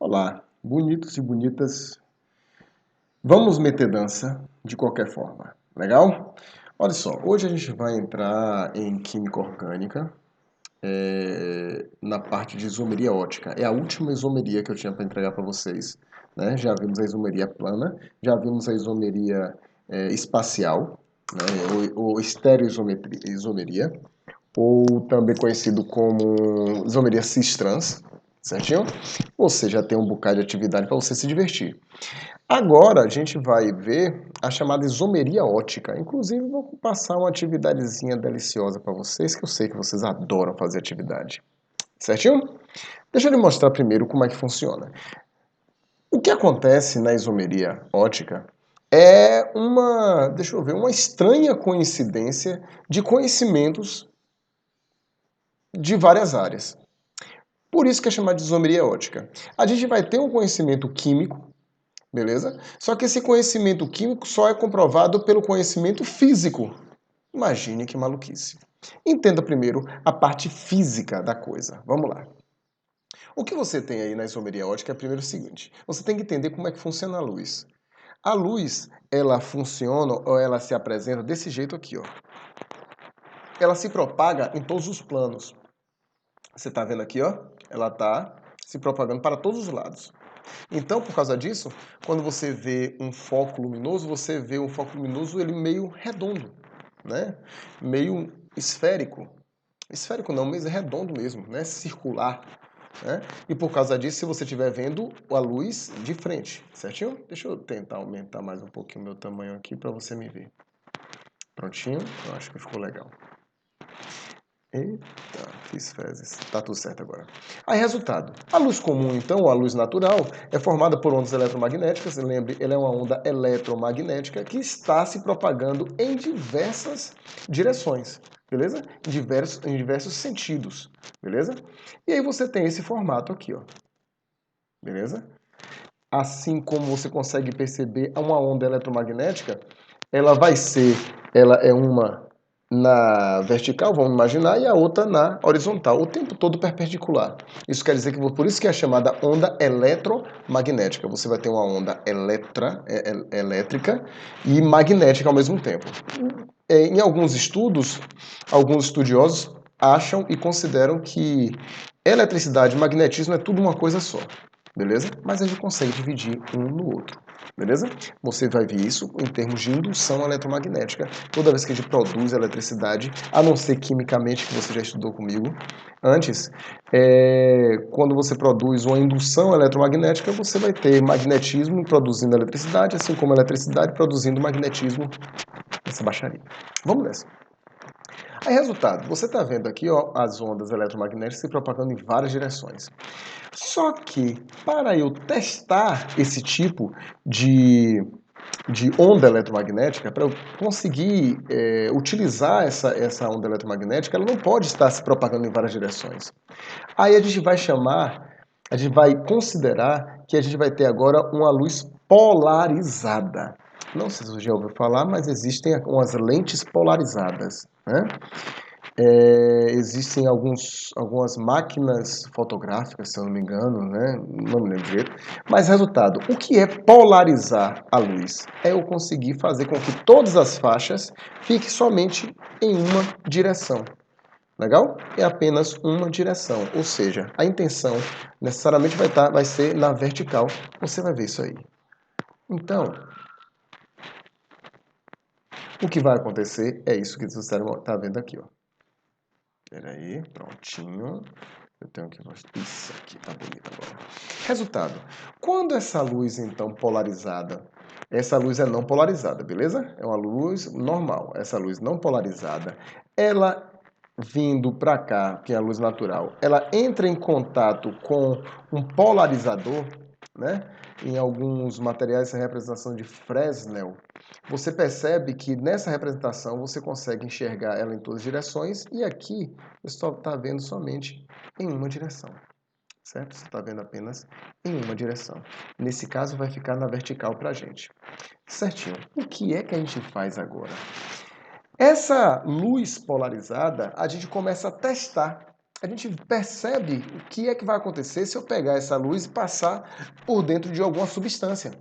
Olá, bonitos e bonitas. Vamos meter dança de qualquer forma, legal? Olha só, hoje a gente vai entrar em química orgânica, na parte de isomeria ótica. É a última isomeria que eu tinha para entregar para vocês, né? Já vimos a isomeria plana, já vimos a isomeria espacial, né? Ou estereoisomeria, ou também conhecido como isomeria cis-trans, certinho? Você já tem um bocado de atividade para você se divertir. Agora a gente vai ver a chamada isomeria ótica. Inclusive vou passar uma atividadezinha deliciosa para vocês, que eu sei que vocês adoram fazer atividade. Certinho? Deixa eu lhe mostrar primeiro como é que funciona. O que acontece na isomeria ótica é uma estranha coincidência de conhecimentos de várias áreas. Por isso que é chamado de isomeria ótica. A gente vai ter um conhecimento químico, beleza? Só que esse conhecimento químico só é comprovado pelo conhecimento físico. Imagine que maluquice. Entenda primeiro a parte física da coisa. Vamos lá. O que você tem aí na isomeria ótica é primeiro o seguinte. Você tem que entender como é que funciona a luz. A luz, ela funciona ou ela se apresenta desse jeito aqui, ó. Ela se propaga em todos os planos. Você está vendo aqui, ó? Ela está se propagando para todos os lados. Então, por causa disso, quando você vê um foco luminoso, você vê um foco luminoso ele meio redondo, né? Meio esférico. Esférico não, mas é redondo mesmo, né? Circular. Né? E por causa disso, se você estiver vendo a luz de frente, certinho? Deixa eu tentar aumentar mais um pouquinho o meu tamanho aqui para você me ver. Prontinho? Eu acho que ficou legal. Eita, fiz fezes. Tá tudo certo agora. Aí, resultado. A luz comum, então, a luz natural, é formada por ondas eletromagnéticas. Lembre, ela é uma onda eletromagnética que está se propagando em diversas direções, beleza? Em diversos sentidos, beleza? E aí você tem esse formato aqui, ó. Beleza? Assim como você consegue perceber, uma onda eletromagnética, ela é uma na vertical, vamos imaginar, e a outra na horizontal, o tempo todo perpendicular. Isso quer dizer que, por isso que é chamada onda eletromagnética. Você vai ter uma onda elétrica e magnética ao mesmo tempo. Em alguns estudos, alguns estudiosos acham e consideram que eletricidade e magnetismo é tudo uma coisa só. Beleza? Mas a gente consegue dividir um no outro. Beleza? Você vai ver isso em termos de indução eletromagnética. Toda vez que a gente produz eletricidade, a não ser quimicamente, que você já estudou comigo antes, quando você produz uma indução eletromagnética, você vai ter magnetismo produzindo eletricidade, assim como eletricidade produzindo magnetismo, essa baixaria. Vamos nessa. Aí, resultado, você está vendo aqui, ó, as ondas eletromagnéticas se propagando em várias direções. Só que, para eu testar esse tipo de onda eletromagnética, para eu conseguir utilizar essa onda eletromagnética, ela não pode estar se propagando em várias direções. Aí a gente vai considerar que a gente vai ter agora uma luz polarizada. Não sei se você já ouviu falar, mas existem umas lentes polarizadas, né? Existem algumas máquinas fotográficas, se eu não me engano, né? Não me lembro direito. Mas, resultado, o que é polarizar a luz? É eu conseguir fazer com que todas as faixas fiquem somente em uma direção. Legal? É apenas uma direção. Ou seja, a intenção necessariamente vai ser na vertical. Você vai ver isso aí. Então, o que vai acontecer é isso que você está vendo aqui, ó. Espera aí, prontinho. Eu tenho que mostrar. Isso aqui tá bonito agora. Resultado. Quando essa luz, então, polarizada, essa luz é não polarizada, beleza? É uma luz normal. Essa luz não polarizada, ela vindo para cá, que é a luz natural, ela entra em contato com um polarizador, né? Em alguns materiais, essa representação de Fresnel, você percebe que nessa representação você consegue enxergar ela em todas as direções e aqui você só está vendo somente em uma direção, certo? Você está vendo apenas em uma direção. Nesse caso vai ficar na vertical para a gente. Certinho. O que é que a gente faz agora? Essa luz polarizada, a gente começa a testar a gente percebe o que é que vai acontecer se eu pegar essa luz e passar por dentro de alguma substância.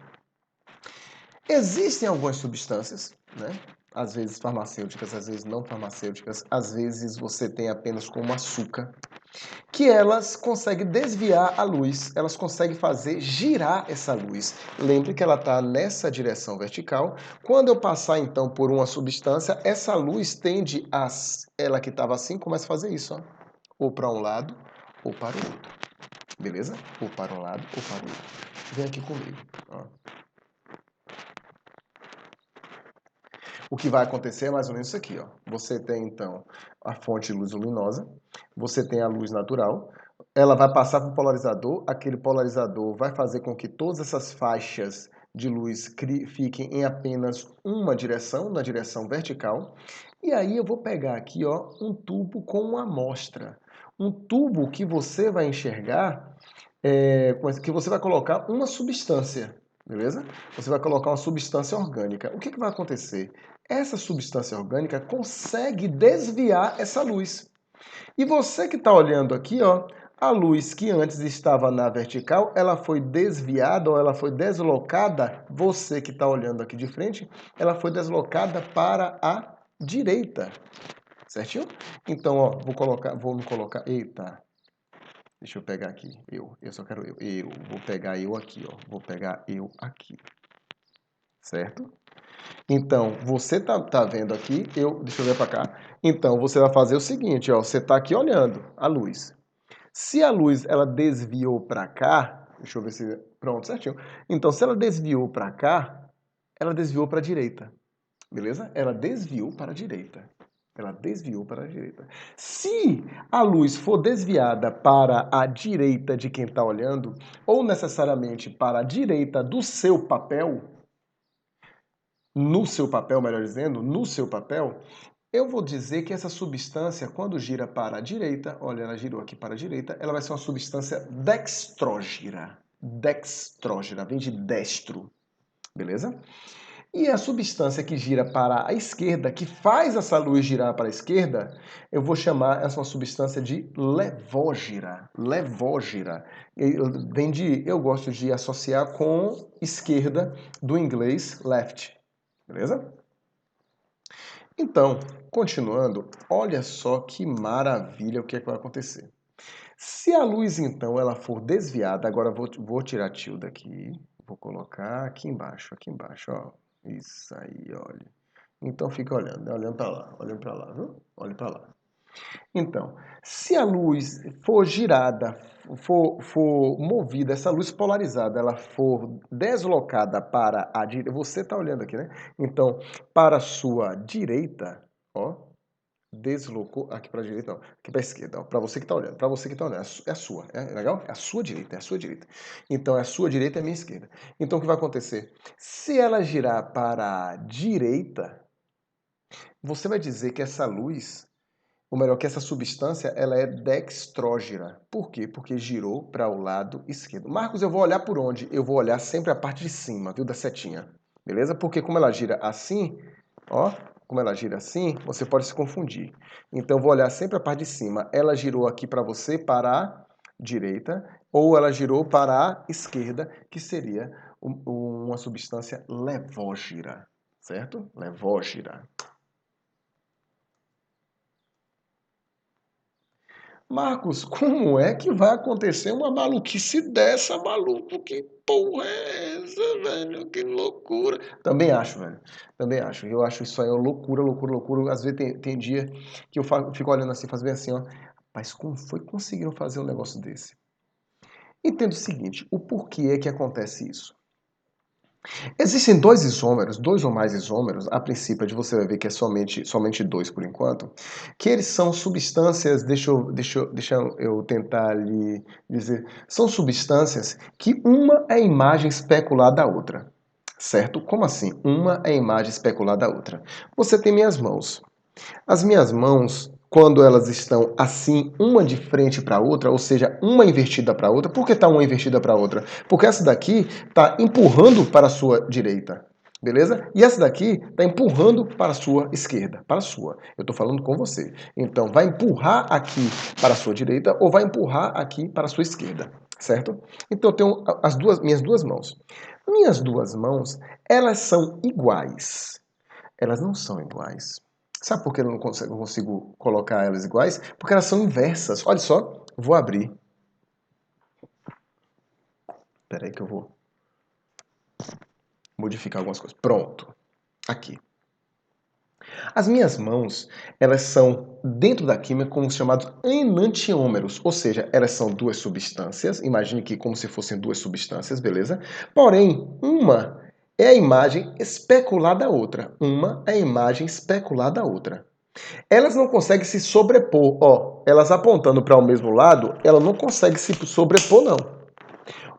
Existem algumas substâncias, né? Às vezes farmacêuticas, às vezes não farmacêuticas, às vezes você tem apenas como açúcar, que elas conseguem desviar a luz, elas conseguem fazer girar essa luz. Lembre que ela está nessa direção vertical. Quando eu passar então por uma substância, essa luz tende a, ela que estava assim, começa a fazer isso, ó, ou para um lado ou para o outro, beleza? Ou para um lado ou para o outro. Vem aqui comigo, ó. O que vai acontecer é mais ou menos isso aqui, ó. Você tem, então, a fonte de luz luminosa, você tem a luz natural, ela vai passar para o polarizador, aquele polarizador vai fazer com que todas essas faixas de luz fiquem em apenas uma direção, na direção vertical, e aí eu vou pegar aqui, ó, um tubo com uma amostra. Um tubo que você vai enxergar, que você vai colocar uma substância, beleza? Você vai colocar uma substância orgânica. O que vai acontecer? Essa substância orgânica consegue desviar essa luz. E você que está olhando aqui, ó, a luz que antes estava na vertical, ela foi desviada ou ela foi deslocada, você que está olhando aqui de frente, ela foi deslocada para a direita, certinho? Então, ó, vou me colocar, eita, deixa eu pegar aqui, eu só quero vou pegar eu aqui, ó, vou pegar eu aqui, certo? Então, você tá vendo aqui, deixa eu ver para cá. Então, você vai fazer o seguinte, ó, você tá aqui olhando a luz. Se a luz ela desviou para cá, deixa eu ver se pronto, certinho. Então, se ela desviou para cá, ela desviou para a direita. Beleza? Ela desviou para a direita. Ela desviou para a direita. Se a luz for desviada para a direita de quem está olhando, ou necessariamente para a direita do seu papel, no seu papel, melhor dizendo, no seu papel, eu vou dizer que essa substância, quando gira para a direita, olha, ela girou aqui para a direita, ela vai ser uma substância dextrógira. Dextrógira, vem de destro, beleza? E a substância que gira para a esquerda, que faz essa luz girar para a esquerda, eu vou chamar essa uma substância de levógira. Levógira. Eu gosto de associar com esquerda do inglês left, beleza? Então, continuando, olha só que maravilha o que é que vai acontecer. Se a luz, então, ela for desviada, agora vou tirar a tilde aqui, vou colocar aqui embaixo, ó. Isso aí, olha. Então fica olhando, né? Olhando para lá, viu? Olhe para lá. Então, se a luz for girada, for movida, essa luz polarizada, ela for deslocada para a direita, você está olhando aqui, né? Então, para a sua direita, ó, deslocou aqui para a direita, não, aqui para a esquerda, para você que está olhando, é a sua, é legal? É a sua direita, é a sua direita. Então, é a sua direita e a minha esquerda. Então, o que vai acontecer? Se ela girar para a direita, você vai dizer que essa luz, ou melhor, que essa substância, ela é dextrógira. Por quê? Porque girou para o lado esquerdo. Marcos, eu vou olhar por onde? Eu vou olhar sempre a parte de cima, viu, da setinha. Beleza? Porque como ela gira assim, ó, como ela gira assim, você pode se confundir. Então, eu vou olhar sempre a parte de cima. Ela girou aqui para você para a direita, ou ela girou para a esquerda, que seria uma substância levógira, certo? Levógira. Marcos, como é que vai acontecer uma maluquice dessa, maluco? Que porra é essa, velho? Que loucura. Também acho, velho. Também acho. Eu acho isso aí uma loucura, loucura, loucura. Às vezes tem dia que eu fico olhando assim, faz bem assim, ó. Mas como foi que conseguiram fazer um negócio desse? Entendo o seguinte, o porquê é que acontece isso? Existem dois isômeros, dois ou mais isômeros, a princípio você vai ver que é somente dois por enquanto, que eles são substâncias, deixa eu tentar lhe dizer, são substâncias que uma é imagem especular da outra, certo? Como assim? Uma é imagem especular da outra. Você tem minhas mãos. As minhas mãos, quando elas estão assim, uma de frente para a outra, ou seja, uma invertida para a outra, por que está uma invertida para a outra? Porque essa daqui está empurrando para a sua direita. Beleza? E essa daqui está empurrando para a sua esquerda, para a sua. Eu estou falando com você. Então, vai empurrar aqui para a sua direita ou vai empurrar aqui para a sua esquerda, certo? Então, eu tenho minhas duas mãos. Minhas duas mãos, elas são iguais. Elas não são iguais. Sabe por que eu não consigo colocar elas iguais? Porque elas são inversas. Olha só, vou abrir. Espera aí que eu vou modificar algumas coisas. Pronto. Aqui. As minhas mãos, elas são, dentro da química, como os chamados enantiômeros, ou seja, elas são duas substâncias, imagine que como se fossem duas substâncias, beleza? Porém, uma é a imagem especular da outra. Uma é a imagem especular da outra. Elas não conseguem se sobrepor, ó, elas apontando para o mesmo lado, ela não consegue se sobrepor, não.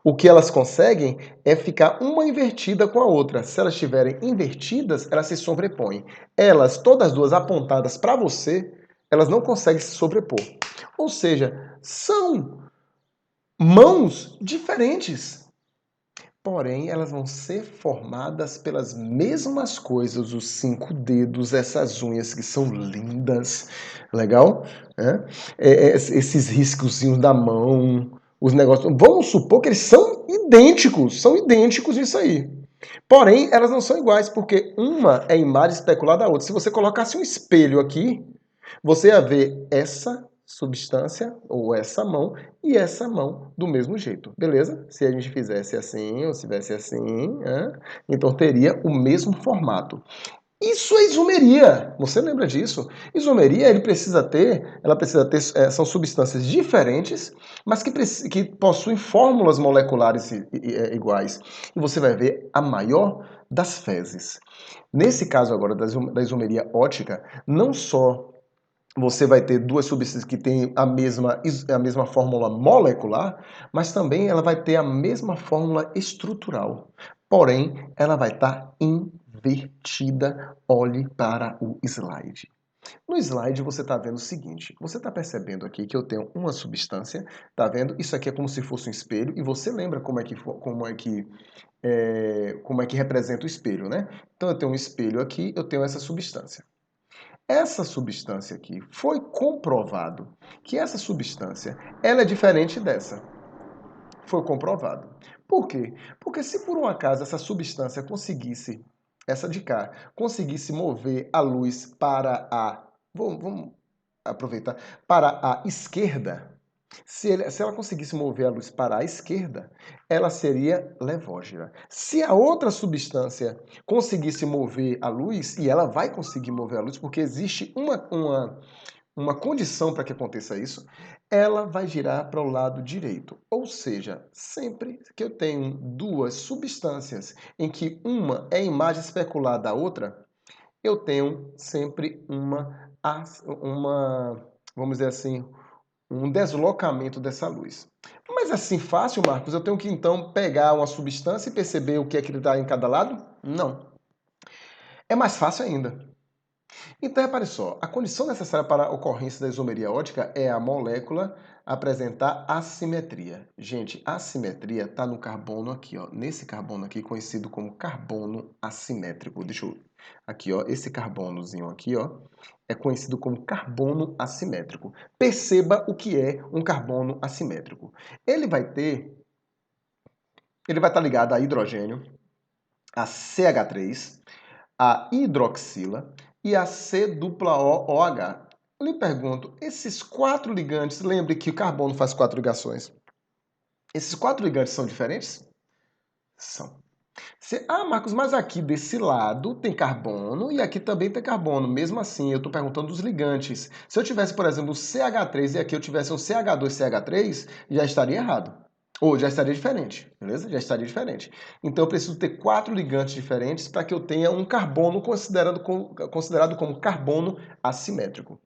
O que elas conseguem é ficar uma invertida com a outra. Se elas estiverem invertidas, elas se sobrepõem. Elas, todas duas apontadas para você, elas não conseguem se sobrepor. Ou seja, são mãos diferentes. Porém, elas vão ser formadas pelas mesmas coisas, os 5 dedos, essas unhas que são lindas, legal? Esses riscozinhos da mão, os negócios. Vamos supor que eles são idênticos isso aí. Porém, elas não são iguais, porque uma é imagem especular da outra. Se você colocasse um espelho aqui, você ia ver essa substância ou essa mão e essa mão do mesmo jeito, beleza? Se a gente fizesse assim ou se fizesse assim, então teria o mesmo formato. Isso é isomeria. Você lembra disso? Isomeria, ela precisa ter, são substâncias diferentes, mas que possuem fórmulas moleculares iguais. E você vai ver a maior das fezes. Nesse caso agora da isomeria ótica, não só você vai ter duas substâncias que têm a mesma fórmula molecular, mas também ela vai ter a mesma fórmula estrutural. Porém, ela vai estar invertida. Olhe para o slide. No slide você está vendo o seguinte, você está percebendo aqui que eu tenho uma substância, tá vendo? Isso aqui é como se fosse um espelho, e você lembra como é que representa o espelho, né? Então eu tenho um espelho aqui, eu tenho essa substância. Essa substância aqui, foi comprovado que essa substância, ela é diferente dessa. Foi comprovado. Por quê? Porque se por um acaso essa substância conseguisse, essa de cá, conseguisse mover a luz para a... Vamos aproveitar. Para a esquerda, se ela conseguisse mover a luz para a esquerda, ela seria levógena. Se a outra substância conseguisse mover a luz, e ela vai conseguir mover a luz, porque existe uma condição para que aconteça isso, ela vai girar para o lado direito. Ou seja, sempre que eu tenho duas substâncias em que uma é imagem especular da outra, eu tenho sempre vamos dizer assim, um deslocamento dessa luz. Mas assim fácil, Marcos, eu tenho que então pegar uma substância e perceber o que é que ele está em cada lado? Não. É mais fácil ainda. Então, repare só, a condição necessária para a ocorrência da isomeria ótica é a molécula apresentar assimetria. Gente, a assimetria está no carbono aqui, ó, nesse carbono aqui, conhecido como carbono assimétrico. Deixa eu... Aqui, ó, esse carbonozinho aqui, ó, é conhecido como carbono assimétrico. Perceba o que é um carbono assimétrico. Ele vai estar ligado a hidrogênio, a CH3, a hidroxila e a C-OOH. Eu lhe pergunto, esses 4 ligantes, lembre que o carbono faz 4 ligações. Esses 4 ligantes são diferentes? São. Marcos, mas aqui desse lado tem carbono e aqui também tem carbono. Mesmo assim, eu estou perguntando dos ligantes. Se eu tivesse, por exemplo, CH3 e aqui eu tivesse um CH2CH3, já estaria errado. Ou já estaria diferente, beleza? Já estaria diferente. Então eu preciso ter 4 ligantes diferentes para que eu tenha um carbono considerado como carbono assimétrico.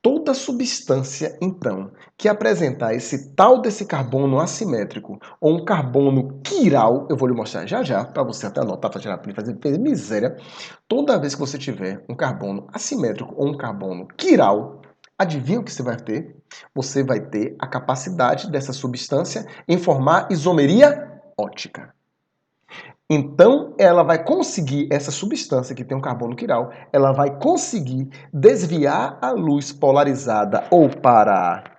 Toda substância, então, que apresentar esse tal desse carbono assimétrico ou um carbono quiral, eu vou lhe mostrar já já, para você até anotar, para tirar fazer miséria. Toda vez que você tiver um carbono assimétrico ou um carbono quiral, adivinha o que você vai ter? Você vai ter a capacidade dessa substância em formar isomeria ótica. Então, ela vai conseguir, essa substância que tem um carbono quiral, ela vai conseguir desviar a luz polarizada ou para a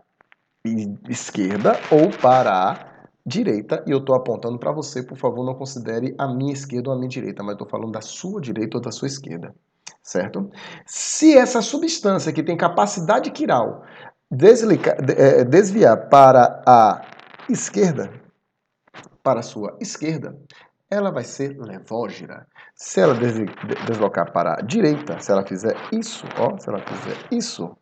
esquerda ou para a direita. E eu estou apontando para você, por favor, não considere a minha esquerda ou a minha direita, mas estou falando da sua direita ou da sua esquerda, certo? Se essa substância que tem capacidade quiral desviar para a esquerda, para a sua esquerda, ela vai ser levógira. Se ela deslocar para a direita, se ela fizer isso, ó, se ela fizer isso,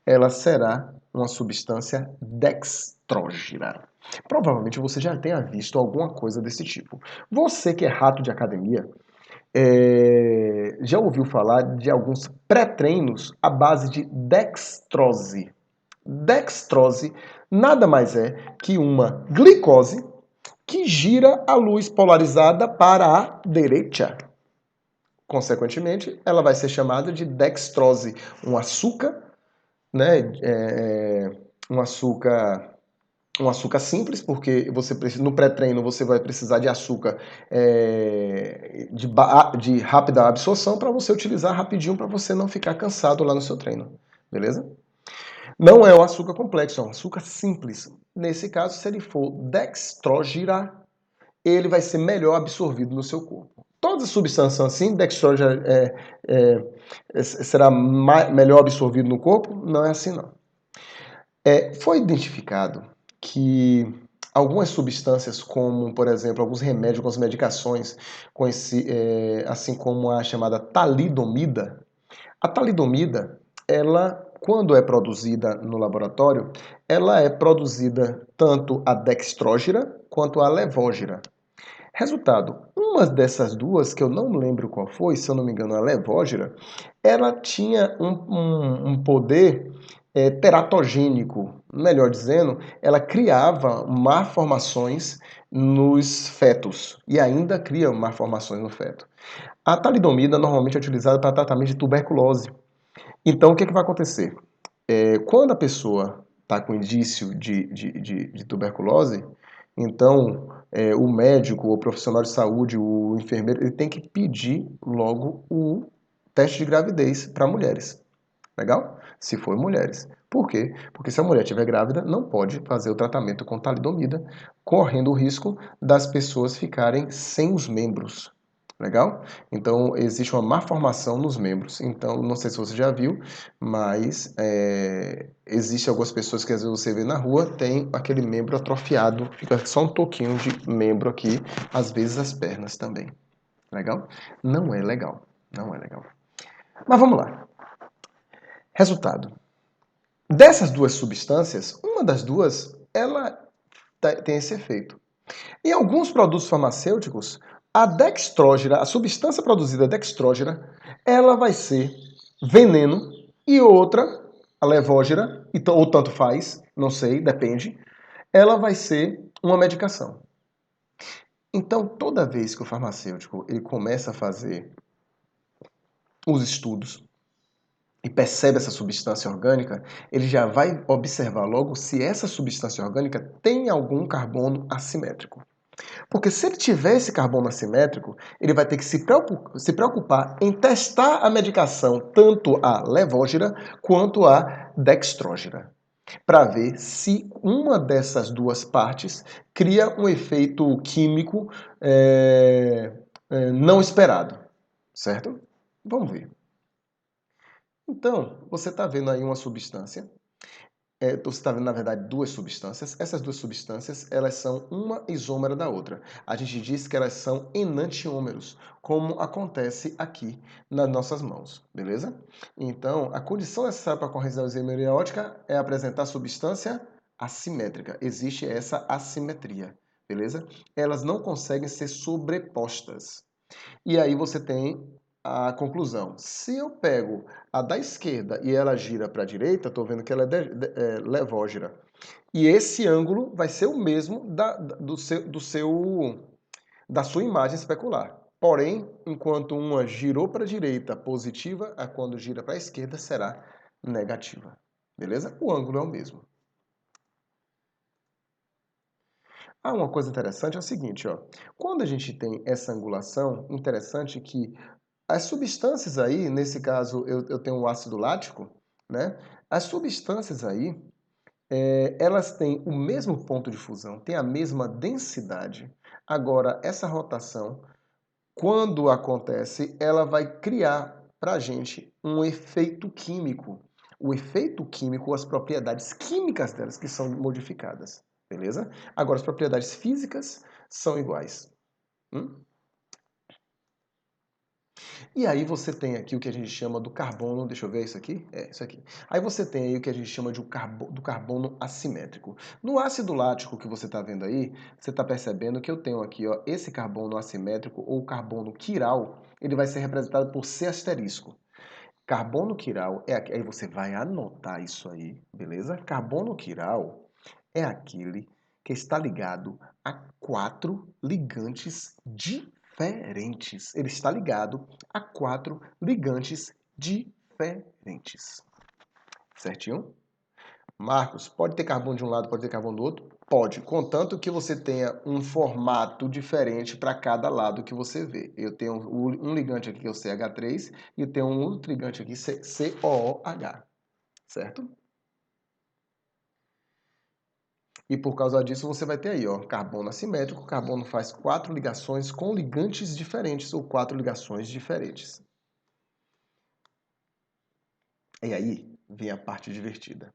ela será uma substância dextrógira. Provavelmente você já tenha visto alguma coisa desse tipo. Você que é rato de academia, já ouviu falar de alguns pré-treinos à base de dextrose. Dextrose nada mais é que uma glicose que gira a luz polarizada para a direita. Consequentemente, ela vai ser chamada de dextrose, um açúcar, né? Um açúcar, um açúcar simples, porque você precisa, no pré-treino você vai precisar de açúcar de rápida absorção para você utilizar rapidinho para você não ficar cansado lá no seu treino, beleza? Não é um açúcar complexo, é um açúcar simples. Nesse caso, se ele for dextrógira, ele vai ser melhor absorvido no seu corpo. Todas as substâncias são assim, dextrógeno será melhor absorvido no corpo? Não é assim não. Foi identificado que algumas substâncias, como, por exemplo, alguns remédios, algumas medicações, assim como a chamada talidomida, a talidomida, ela, quando é produzida no laboratório, ela é produzida tanto a dextrógira quanto a levógira. Resultado, uma dessas duas, que eu não lembro qual foi, se eu não me engano, a levógira, ela tinha um poder teratogênico, melhor dizendo, ela criava malformações nos fetos e ainda cria malformações no feto. A talidomida normalmente é utilizada para tratamento de tuberculose. Então, o que vai acontecer? Quando a pessoa está com indício de tuberculose, então o médico, o profissional de saúde, o enfermeiro, ele tem que pedir logo o teste de gravidez para mulheres. Legal? Se for mulheres. Por quê? Porque se a mulher estiver grávida, não pode fazer o tratamento com talidomida, correndo o risco das pessoas ficarem sem os membros. Legal? Então, existe uma malformação nos membros. Então, não sei se você já viu, mas existe algumas pessoas que às vezes você vê na rua, tem aquele membro atrofiado, fica só um toquinho de membro aqui, às vezes as pernas também. Legal? Não é legal. Não é legal. Mas vamos lá. Resultado. Dessas duas substâncias, uma das duas, ela tem esse efeito. Em alguns produtos farmacêuticos, a dextrógira, a substância produzida dextrógira, ela vai ser veneno e outra, a levógira, ou tanto faz, não sei, depende, ela vai ser uma medicação. Então, toda vez que o farmacêutico ele começa a fazer os estudos e percebe essa substância orgânica, ele já vai observar logo se essa substância orgânica tem algum carbono assimétrico. Porque se ele tiver esse carbono assimétrico, ele vai ter que se preocupar em testar a medicação, tanto a levógira quanto a dextrógira, para ver se uma dessas duas partes cria um efeito químico não esperado, certo? Vamos ver. Então, você está vendo aí uma substância. Você está vendo, na verdade, duas substâncias. Essas duas substâncias, elas são uma isômera da outra. A gente diz que elas são enantiômeros, como acontece aqui nas nossas mãos, beleza? Então, a condição necessária para a correção da isômera ótica é apresentar substância assimétrica. Existe essa assimetria, beleza? Elas não conseguem ser sobrepostas. E aí você tem a conclusão. Se eu pego a da esquerda e ela gira para a direita, estou vendo que ela é levógira. E esse ângulo vai ser o mesmo da sua imagem especular. Porém, enquanto uma girou para a direita positiva, a quando gira para a esquerda será negativa. Beleza? O ângulo é o mesmo. uma coisa interessante é o seguinte, ó. Quando a gente tem essa angulação, interessante que as substâncias aí, nesse caso eu tenho o ácido lático, né? As substâncias aí, elas têm o mesmo ponto de fusão, têm a mesma densidade. Agora, essa rotação, quando acontece, ela vai criar para a gente um efeito químico. O efeito químico, as propriedades químicas delas que são modificadas, beleza? Agora, as propriedades físicas são iguais. E aí você tem aqui o que a gente chama do carbono, deixa eu ver isso aqui? É, isso aqui. Aí você tem aí o que a gente chama de do carbono assimétrico. No ácido lático que você está vendo aí, você está percebendo que eu tenho aqui, ó, esse carbono assimétrico ou carbono quiral, ele vai ser representado por C asterisco. Carbono quiral é aqui, aí você vai anotar isso aí, beleza? Carbono quiral é aquele que está ligado a 4 ligantes diferentes. Ele está ligado a 4 ligantes diferentes. Certinho? Marcos, pode ter carbono de um lado, pode ter carbono do outro? Pode, contanto que você tenha um formato diferente para cada lado que você vê. Eu tenho um ligante aqui que é o CH3 e eu tenho um outro ligante aqui, COOH, certo? E por causa disso você vai ter aí, ó, carbono assimétrico. O carbono faz 4 ligações com ligantes diferentes ou 4 ligações diferentes. E aí vem a parte divertida.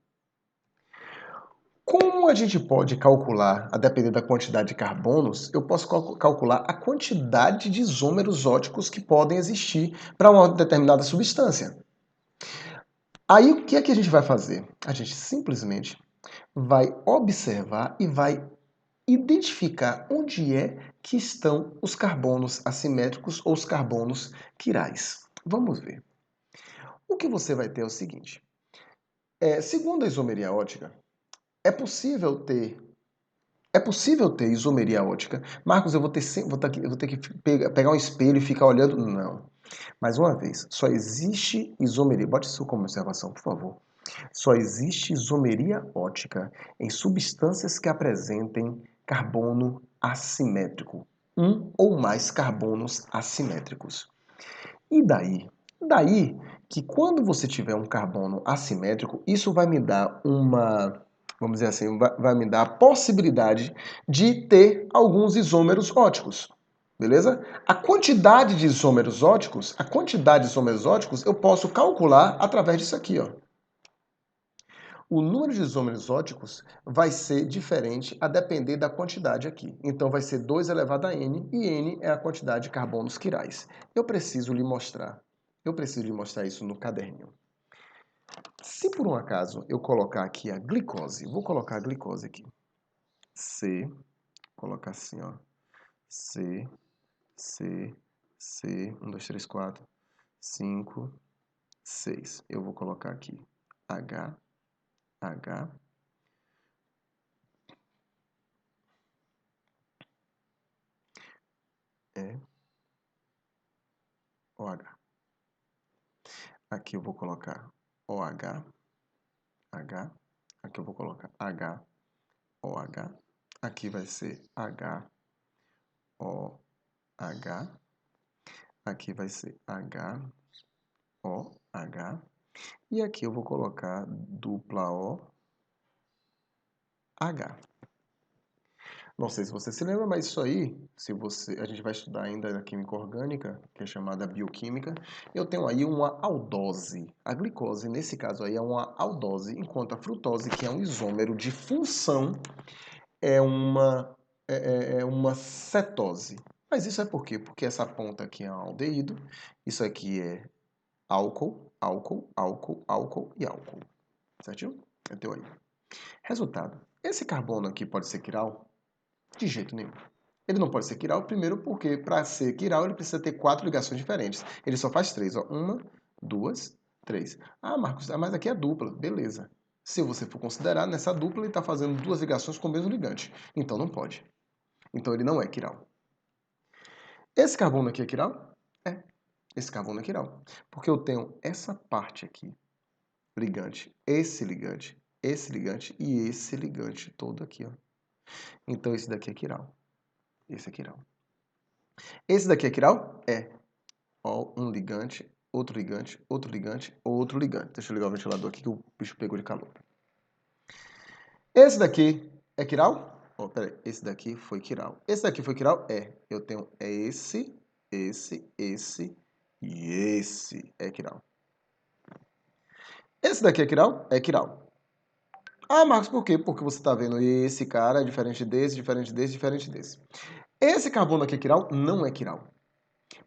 Como a gente pode calcular, a depender da quantidade de carbonos, eu posso calcular a quantidade de isômeros óticos que podem existir para uma determinada substância. Aí o que é que a gente vai fazer? A gente simplesmente vai observar e vai identificar onde é que estão os carbonos assimétricos ou os carbonos quirais. Vamos ver. O que você vai ter é o seguinte. Segundo a isomeria ótica, é possível ter isomeria ótica. Marcos, eu vou ter que pegar um espelho e ficar olhando? Não. Mais uma vez, só existe isomeria. Bote isso como observação, por favor. Só existe isomeria ótica em substâncias que apresentem carbono assimétrico. Um ou mais carbonos assimétricos. E daí? Daí que quando você tiver um carbono assimétrico, isso vai me dar vamos dizer assim, vai me dar a possibilidade de ter alguns isômeros óticos. Beleza? A quantidade de isômeros óticos eu posso calcular através disso aqui, ó. O número de isômeros óticos vai ser diferente a depender da quantidade aqui. Então vai ser 2 elevado a n, e n é a quantidade de carbonos quirais. Eu preciso lhe mostrar isso no caderninho. Se por um acaso eu colocar aqui a glicose, vou colocar a glicose aqui. C, colocar assim, ó. C, 1, 2, 3, 4, 5, 6. Eu vou colocar aqui H, E, OH. Aqui eu vou colocar OH, aqui eu vou colocar OH, aqui vai ser HOH, aqui vai ser HOH, e aqui eu vou colocar dupla OH. Não sei se você se lembra, mas isso aí, a gente vai estudar ainda na química orgânica, que é chamada bioquímica, eu tenho aí uma aldose. A glicose, nesse caso aí, é uma aldose, enquanto a frutose, que é um isômero de função, é uma cetose. Mas isso é por quê? Porque essa ponta aqui é um aldeído, isso aqui é álcool, álcool, álcool, álcool e álcool. Certinho? Então aí. Resultado. Esse carbono aqui pode ser quiral? De jeito nenhum. Ele não pode ser quiral, primeiro porque para ser quiral ele precisa ter 4 ligações diferentes. Ele só faz 3, ó. 1, 2, 3. Ah, Marcos, mas aqui é dupla. Beleza. Se você for considerar, nessa dupla ele está fazendo 2 ligações com o mesmo ligante. Então não pode. Então ele não é quiral. Esse carbono aqui é quiral? É. Esse carbono é quiral. Porque eu tenho essa parte aqui, ligante, esse ligante e esse ligante todo aqui, ó. Então esse daqui é quiral. Esse é quiral. Esse daqui é quiral? É. Ó, um ligante, outro ligante, outro ligante, outro ligante. Deixa eu ligar o ventilador aqui que o bicho pegou de calor. Esse daqui é quiral? Oh, peraí, esse daqui foi quiral. Esse daqui foi quiral? É. Eu tenho esse e esse é quiral. Esse daqui é quiral? É quiral. Ah, Marcos, por quê? Porque você está vendo esse cara é diferente desse, diferente desse, diferente desse. Esse carbono aqui é quiral? Não é quiral.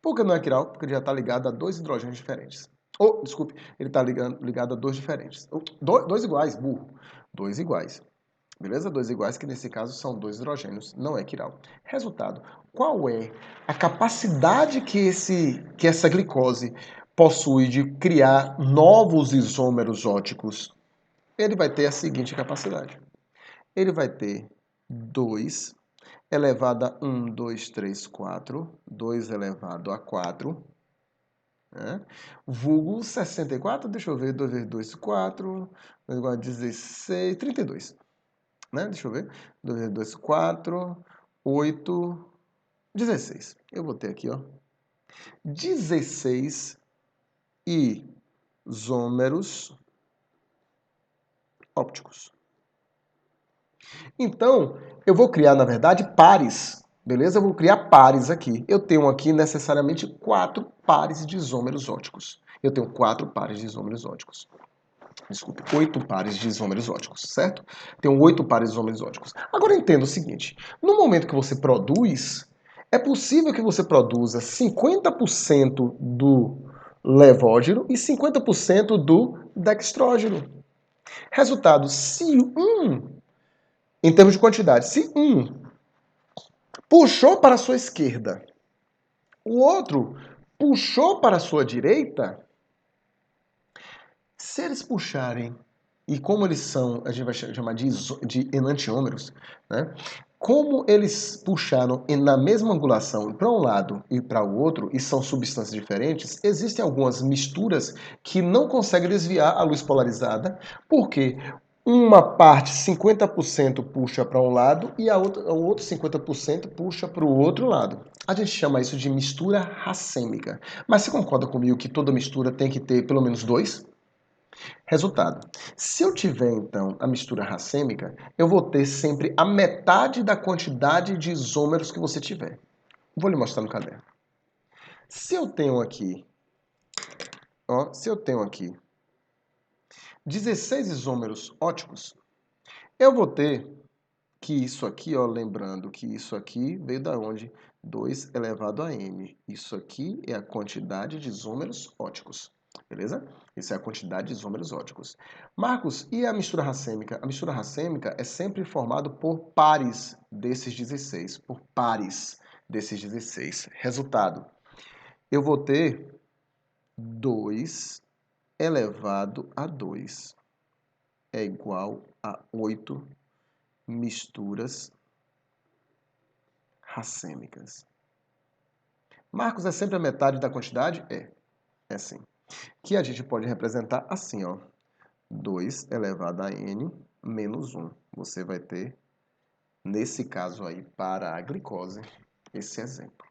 Por que não é quiral? Porque ele já está ligado a dois hidrogênios diferentes. Oh, desculpe, ele está ligado a dois diferentes. Dois iguais, burro. Dois iguais. Beleza? Dois iguais, que nesse caso são dois hidrogênios, não é quiral. Resultado, qual é a capacidade que essa glicose possui de criar novos isômeros óticos? Ele vai ter a seguinte capacidade. Ele vai ter 2 elevado a 1, 2, 3, 4, 2 elevado a 4, né? Vulgo 64, deixa eu ver, 2 vezes 2, 4, 2 igual a 16, 32. Né? Deixa eu ver, 2 vezes 2, 4, 8, 16. Eu vou ter aqui, ó, 16 isômeros ópticos. Então, eu vou criar, na verdade, pares. Beleza? Eu vou criar pares aqui. Eu tenho aqui necessariamente 4 pares de isômeros óticos. Eu tenho 4 pares de isômeros óticos. Desculpe, 8 pares de isômeros óticos, certo? Tenho 8 pares de isômeros óticos. Agora entenda o seguinte, no momento que você produz, é possível que você produza 50% do levógeno e 50% do dextrógeno. Resultado, se em termos de quantidade, se puxou para a sua esquerda, o outro puxou para a sua direita, se eles puxarem, e como eles são, a gente vai chamar de enantiômeros, né? Como eles puxaram na mesma angulação para um lado e para o outro, e são substâncias diferentes, existem algumas misturas que não conseguem desviar a luz polarizada, porque uma parte, 50% puxa para um lado e o outro 50% puxa para o outro lado. A gente chama isso de mistura racêmica. Mas você concorda comigo que toda mistura tem que ter pelo menos dois? Resultado, se eu tiver então a mistura racêmica, eu vou ter sempre a metade da quantidade de isômeros que você tiver. Vou lhe mostrar no caderno. Se eu tenho aqui, ó, se eu tenho aqui 16 isômeros óticos, eu vou ter que isso aqui, ó, lembrando que isso aqui veio da onde? 2 elevado a n. Isso aqui é a quantidade de isômeros óticos. Beleza? Essa é a quantidade de isômeros óticos. Marcos, e a mistura racêmica? A mistura racêmica é sempre formada por pares desses 16. Por pares desses 16. Resultado, eu vou ter 2 elevado a 2 é igual a 8 misturas racêmicas. Marcos, é sempre a metade da quantidade? É sim. Que a gente pode representar assim, ó. 2 elevado a n menos 1. Você vai ter, nesse caso aí, para a glicose, esse exemplo.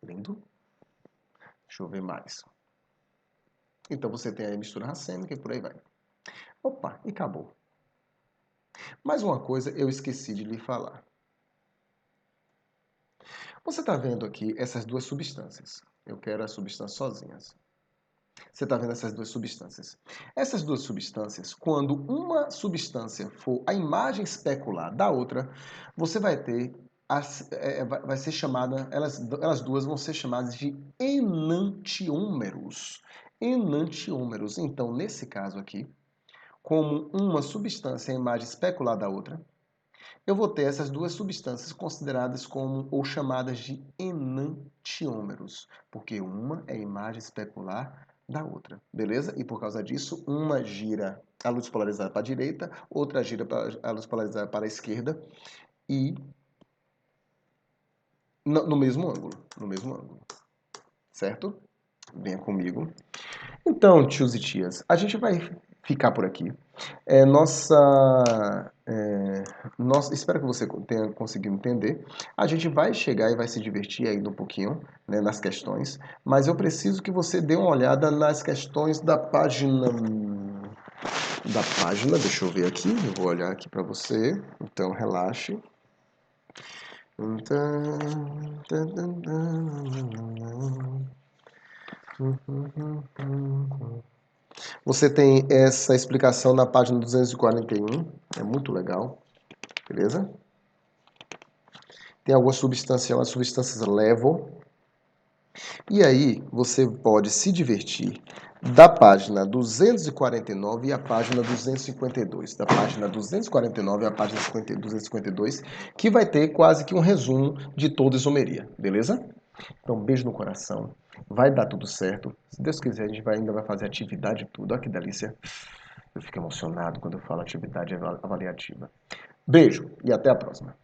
Lindo? Deixa eu ver mais. Então você tem aí a mistura racêmica e por aí vai. Opa, e acabou. Mais uma coisa eu esqueci de lhe falar. Você está vendo aqui essas duas substâncias. Eu quero as substâncias sozinhas. Você está vendo essas duas substâncias. Essas duas substâncias, quando uma substância for a imagem especular da outra, você vai ter, vai ser chamada, elas duas vão ser chamadas de enantiômeros. Enantiômeros. Então, nesse caso aqui, como uma substância é a imagem especular da outra, eu vou ter essas duas substâncias consideradas como ou chamadas de enantiômeros, porque uma é a imagem especular da outra, beleza? E por causa disso, uma gira a luz polarizada para a direita, outra gira a luz polarizada para a esquerda e no mesmo ângulo, certo? Venha comigo. Então, tios e tias, a gente vai ficar por aqui. Nossa Espero que você tenha conseguido entender. A gente vai chegar e vai se divertir ainda um pouquinho, né, nas questões, mas eu preciso que você dê uma olhada nas questões da página. Deixa eu ver aqui, eu vou olhar aqui para você. Então, relaxe. Você tem essa explicação na página 241, é muito legal, beleza? Tem algumas substâncias, as substâncias level. E aí você pode se divertir da página 249 e a página 252. Da página 249 à página 252, que vai ter quase que um resumo de toda a isomeria, beleza? Então, beijo no coração. Vai dar tudo certo. Se Deus quiser, a gente ainda vai fazer atividade e tudo. Olha que delícia. Eu fico emocionado quando eu falo atividade avaliativa. Beijo e até a próxima.